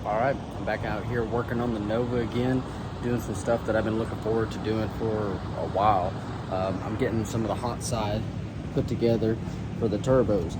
All right, I'm back out here working on the Nova again, doing some stuff that I've been looking forward to doing for a while. I'm getting some of the hot side put together for the turbos.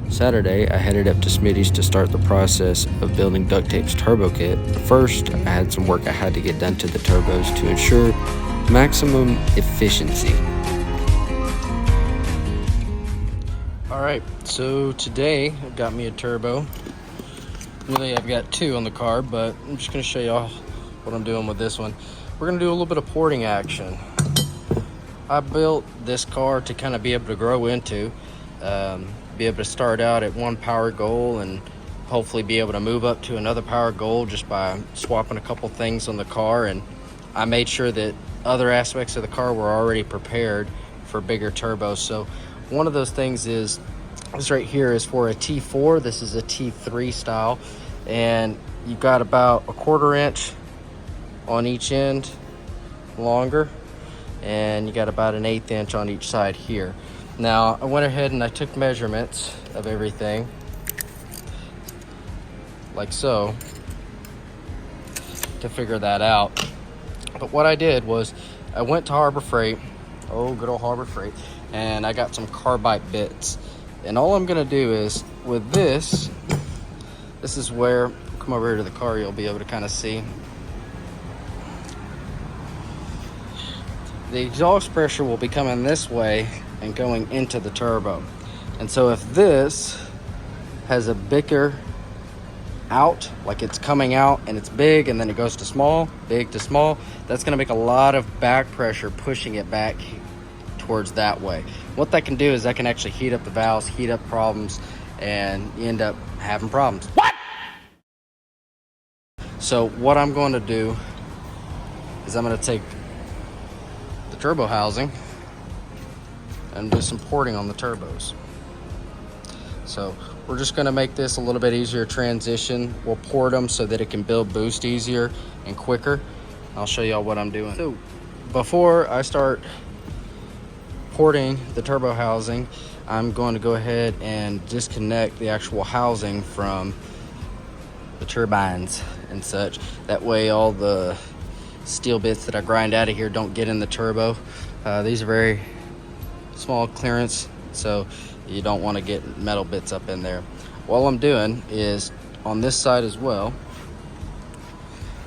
Saturday, I headed up to Smitty's to start the process of building DuckTape's turbo kit. First, I had some work I had to get done to the turbos to ensure maximum efficiency. Alright, so today I got me a turbo. Really, I've got two on the car, but I'm just going to show y'all what I'm doing with this one. We're going to do a little bit of porting action. I built this car to kind of be able to grow into. Be able to start out at one power goal and hopefully be able to move up to another power goal just by swapping a couple things on the car. And I made sure that other aspects of the car were already prepared for bigger turbos. So one of those things is this right here is for a T4. This is a T3 style, and you've got about a 1/4 inch on each end longer, and you got about an 1/8 inch on each side here. Now, I went ahead and I took measurements of everything, like so, to figure that out. But what I did was, I went to Harbor Freight, good old Harbor Freight, and I got some carbide bits. And all I'm gonna do is, with this is where, come over here to the car, you'll be able to kind of see. The exhaust pressure will be coming this way and going into the turbo. And so if this has a bigger out, like it's coming out and it's big and then it goes to small, big to small, that's gonna make a lot of back pressure pushing it back towards that way. What that can do is that can actually heat up the valves, heat up problems, and you end up having problems. What? So what I'm going to do is I'm going to take the turbo housing and do some porting on the turbos. So we're just going to make this a little bit easier transition. We'll port them so that it can build boost easier and quicker. I'll show y'all what I'm doing. So before I start porting the turbo housing, I'm going to go ahead and disconnect the actual housing from the turbines and such. That way all the steel bits that I grind out of here don't get in the turbo. These are very small clearance, so you don't want to get metal bits up in there. All I'm doing is on this side as well,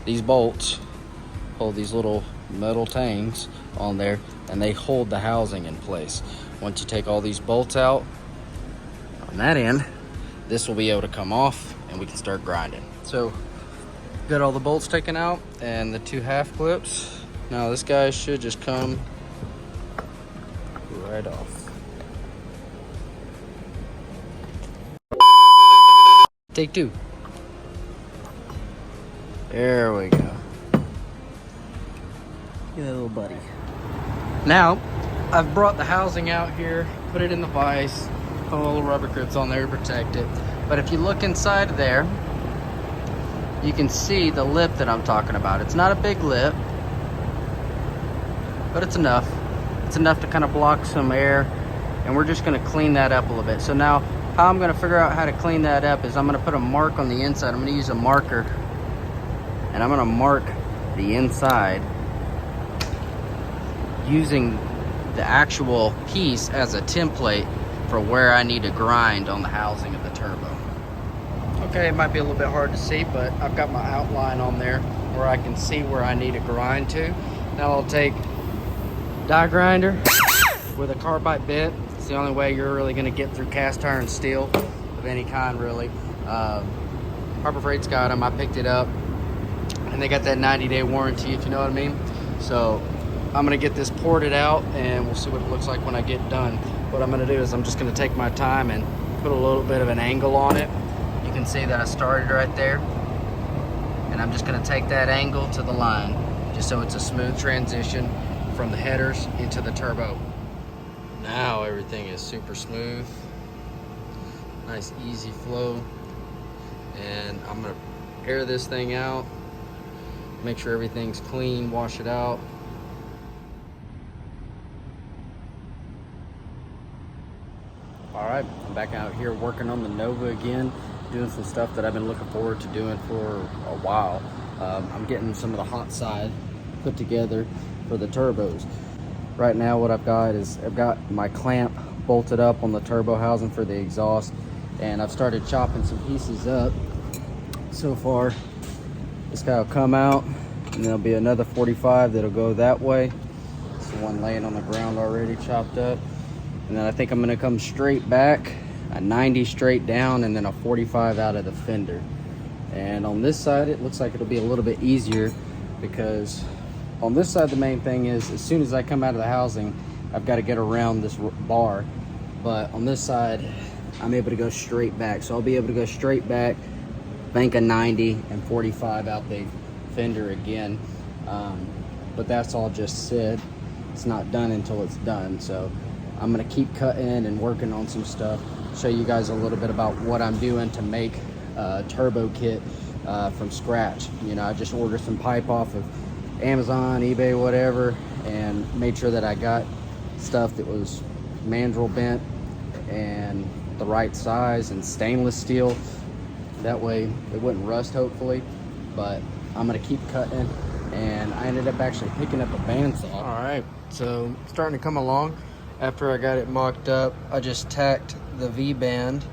these bolts hold these little metal tangs on there, and they hold the housing in place. Once you take all these bolts out on that end, this will be able to come off and we can start grinding. So got all the bolts taken out and the 2 half clips. Now this guy should just come right off. Take 2. There we go. Look at that little buddy. Now, I've brought the housing out here, put it in the vise, put a little rubber grips on there to protect it. But if you look inside of there, you can see the lip that I'm talking about. It's not a big lip, but it's enough. It's enough to kind of block some air, and we're just gonna clean that up a little bit. So now, how I'm gonna figure out how to clean that up is I'm gonna put a mark on the inside. I'm gonna use a marker, and I'm gonna mark the inside using the actual piece as a template for where I need to grind on the housing of the turbo. Okay, it might be a little bit hard to see, but I've got my outline on there where I can see where I need to grind to. Now I'll take die grinder with a carbide bit. It's the only way you're really gonna get through cast iron steel of any kind, really. Harbor Freight's got them. I picked it up, and they got that 90-day warranty, if you know what I mean. So I'm gonna get this ported out, and we'll see what it looks like when I get done. What I'm gonna do is I'm just gonna take my time and put a little bit of an angle on it. You can see that I started right there, and I'm just gonna take that angle to the line, just so it's a smooth transition from the headers into the turbo. Now everything is super smooth, nice easy flow, and I'm gonna air this thing out, make sure everything's clean, wash it out. All right, I'm back out here working on the Nova again, doing some stuff that I've been looking forward to doing for a while. I'm getting some of the hot side put together for the turbos. Right now what I've got is I've got my clamp bolted up on the turbo housing for the exhaust, and I've started chopping some pieces up. So far this guy will come out, and there'll be another 45 that'll go that way. It's the one laying on the ground already chopped up. And then I think I'm gonna come straight back, a 90 straight down, and then a 45 out of the fender. And on this side, it looks like it'll be a little bit easier, because on this side, the main thing is as soon as I come out of the housing, I've got to get around this bar. But on this side, I'm able to go straight back. So I'll be able to go straight back, bank a 90 and 45 out the fender again. But that's all just said. It's not done until it's done. So I'm gonna keep cutting and working on some stuff. Show you guys a little bit about what I'm doing to make a turbo kit from scratch. You know, I just ordered some pipe off of Amazon, eBay, whatever, and made sure that I got stuff that was mandrel bent and the right size and stainless steel. That way it wouldn't rust, hopefully. But I'm gonna keep cutting, and I ended up actually picking up a bandsaw. All right, so starting to come along. After I got it mocked up, I just tacked the V-band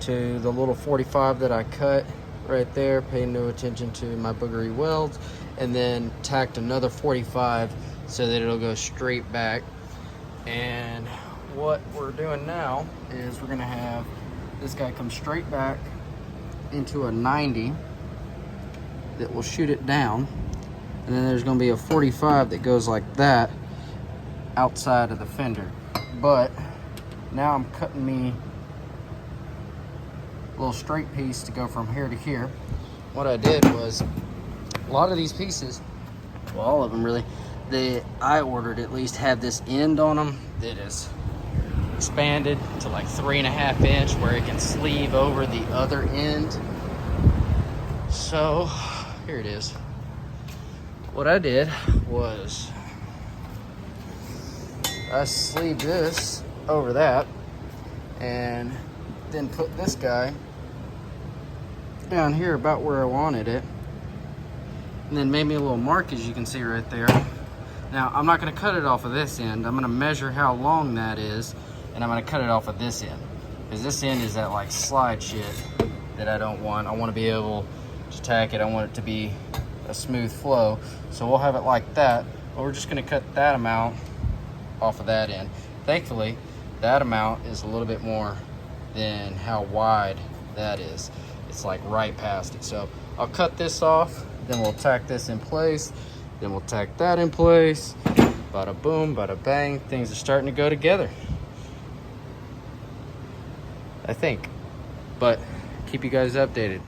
to the little 45 that I cut right there, paying no attention to my boogery welds, and then tacked another 45 so that it'll go straight back. And what we're doing now is we're gonna have this guy come straight back into a 90 that will shoot it down, and then there's gonna be a 45 that goes like that outside of the fender. But now I'm cutting me a little straight piece to go from here to here. What I did was, a lot of these pieces, well, all of them really, I ordered at least have this end on them that is expanded to like 3.5 inch, where it can sleeve over the other end. So here it is. What I did was I sleeved this over that, and then put this guy down here about where I wanted it, and then made me a little mark, as you can see right there. Now I'm not going to cut it off of this end. I'm going to measure how long that is, and I'm going to cut it off of this end, because this end is that like slide shit that I don't want. I want to be able to tack it. I want it to be a smooth flow, so we'll have it like that. But we're just going to cut that amount off of that end. Thankfully, that amount is a little bit more than how wide that is. It's like right past it. So I'll cut this off, then we'll tack this in place, then we'll tack that in place. Bada boom, bada bang. Things are starting to go together, I think. But keep you guys updated.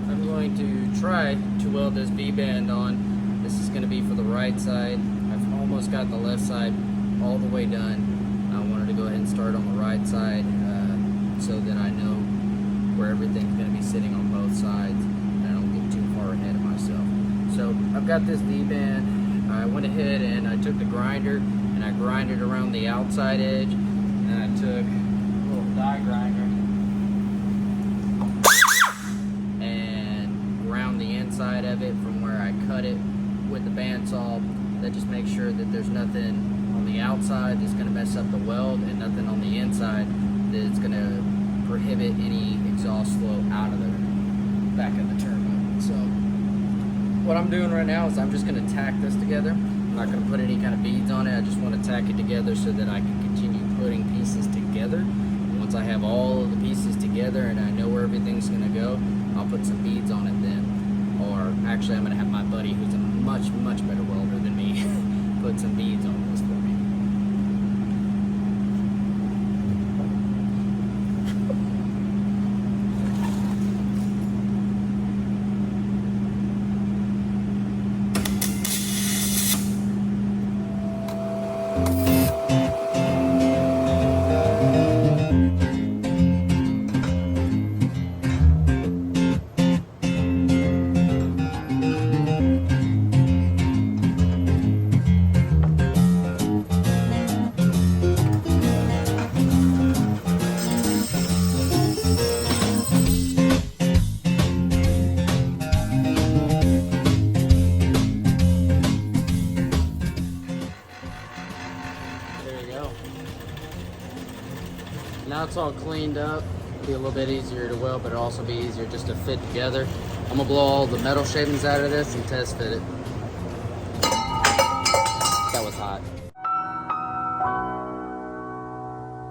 I'm going to try to weld this V-band on. This is going to be for the right side. I've almost got the left side all the way done. I wanted to go ahead and start on the right side so that I know where everything's going to be sitting on both sides, and I don't get too far ahead of myself. So I've got this V-band. I went ahead and I took the grinder and I grinded around the outside edge, and I took a little die grinder and ground the inside of it from where I cut it with the bandsaw. That just makes sure that there's nothing on the outside that's going to mess up the weld, and nothing on the inside that's going to prohibit any exhaust flow out of the back of the turbo. So what I'm doing right now is I'm just going to tack this together. I'm not going to put any kind of beads on it. I just want to tack it together so that I can continue putting pieces together. And once I have all of the pieces together and I know where everything's going to go, I'll put some beads on it then. Or actually, I'm going to have my buddy, who's a much better welder than me, put some beads on this for me. Now it's all cleaned up. It'll be a little bit easier to weld, but it'll also be easier just to fit together. I'm gonna blow all the metal shavings out of this and test fit it. That was hot.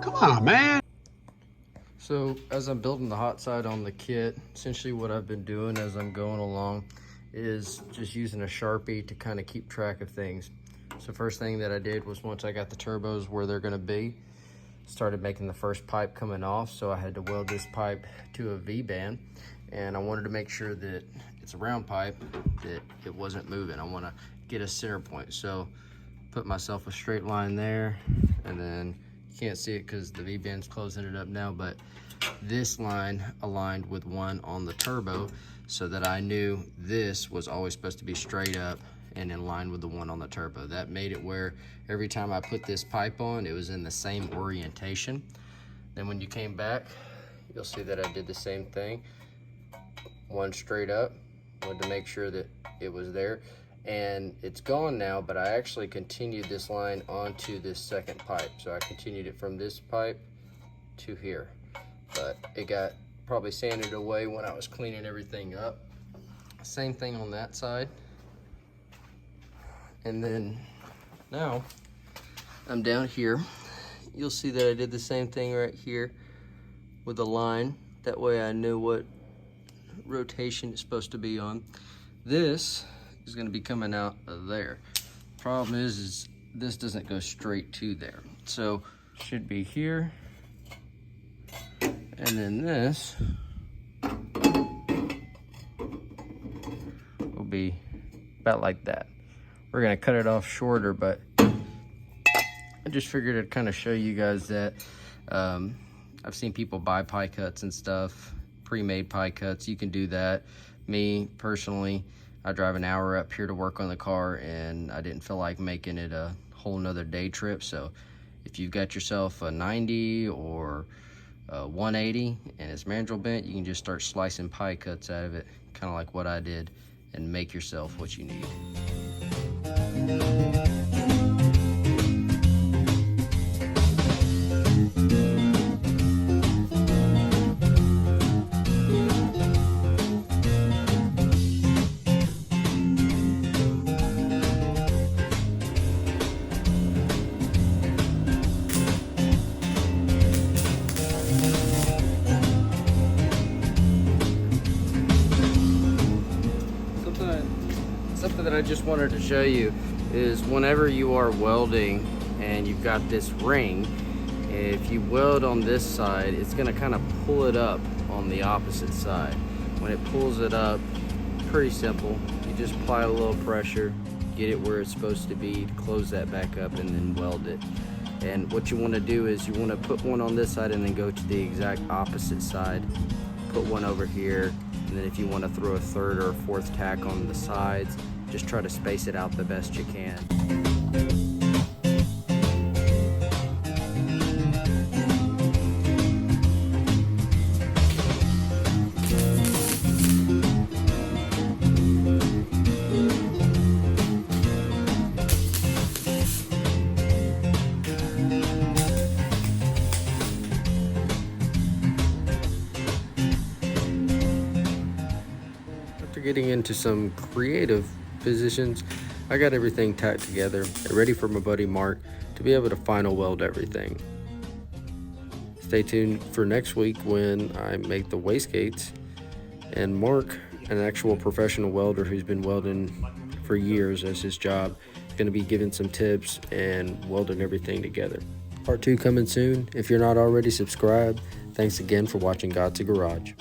Come on, man. So as I'm building the hot side on the kit, essentially what I've been doing as I'm going along is just using a Sharpie to kind of keep track of things. So first thing that I did was, once I got the turbos where they're gonna be, started making the first pipe coming off. So I had to weld this pipe to a V-band, and I wanted to make sure that it's a round pipe, that it wasn't moving. I wanna get a center point. So put myself a straight line there, and then you can't see it because the V-band's closing it up now, but this line aligned with one on the turbo so that I knew this was always supposed to be straight up and in line with the one on the turbo. That made it where every time I put this pipe on, it was in the same orientation. Then when you came back, you'll see that I did the same thing. One straight up, wanted to make sure that it was there. And it's gone now, but I actually continued this line onto this second pipe. So I continued it from this pipe to here. But it got probably sanded away when I was cleaning everything up. Same thing on that side. And then now I'm down here. You'll see that I did the same thing right here with a line. That way I knew what rotation it's supposed to be on. This is going to be coming out of there. Problem is this doesn't go straight to there. So should be here. And then this will be about like that. We're gonna cut it off shorter, but I just figured I'd kind of show you guys that I've seen people buy pie cuts and stuff, pre-made pie cuts. You can do that. Me personally, I drive an hour up here to work on the car, and I didn't feel like making it a whole nother day trip. So if you've got yourself a 90 or a 180 and it's mandrel bent, you can just start slicing pie cuts out of it, kind of like what I did, and make yourself what you need. Something that I just wanted to show you is whenever you are welding and you've got this ring, if you weld on this side, it's going to kind of pull it up on the opposite side. When it pulls it up, pretty simple. You just apply a little pressure, get it where it's supposed to be, close that back up, and then weld it. And what you want to do is you want to put one on this side and then go to the exact opposite side. Put one over here, and then if you want to throw a third or a fourth tack on the sides, just try to space it out the best you can. After getting into some creative positions, I got everything tacked together and ready for my buddy Mark to be able to final weld everything. Stay tuned for next week when I make the wastegates, and Mark, an actual professional welder who's been welding for years as his job, is going to be giving some tips and welding everything together. Part 2 coming soon. If you're not already subscribed, thanks again for watching God's Garage.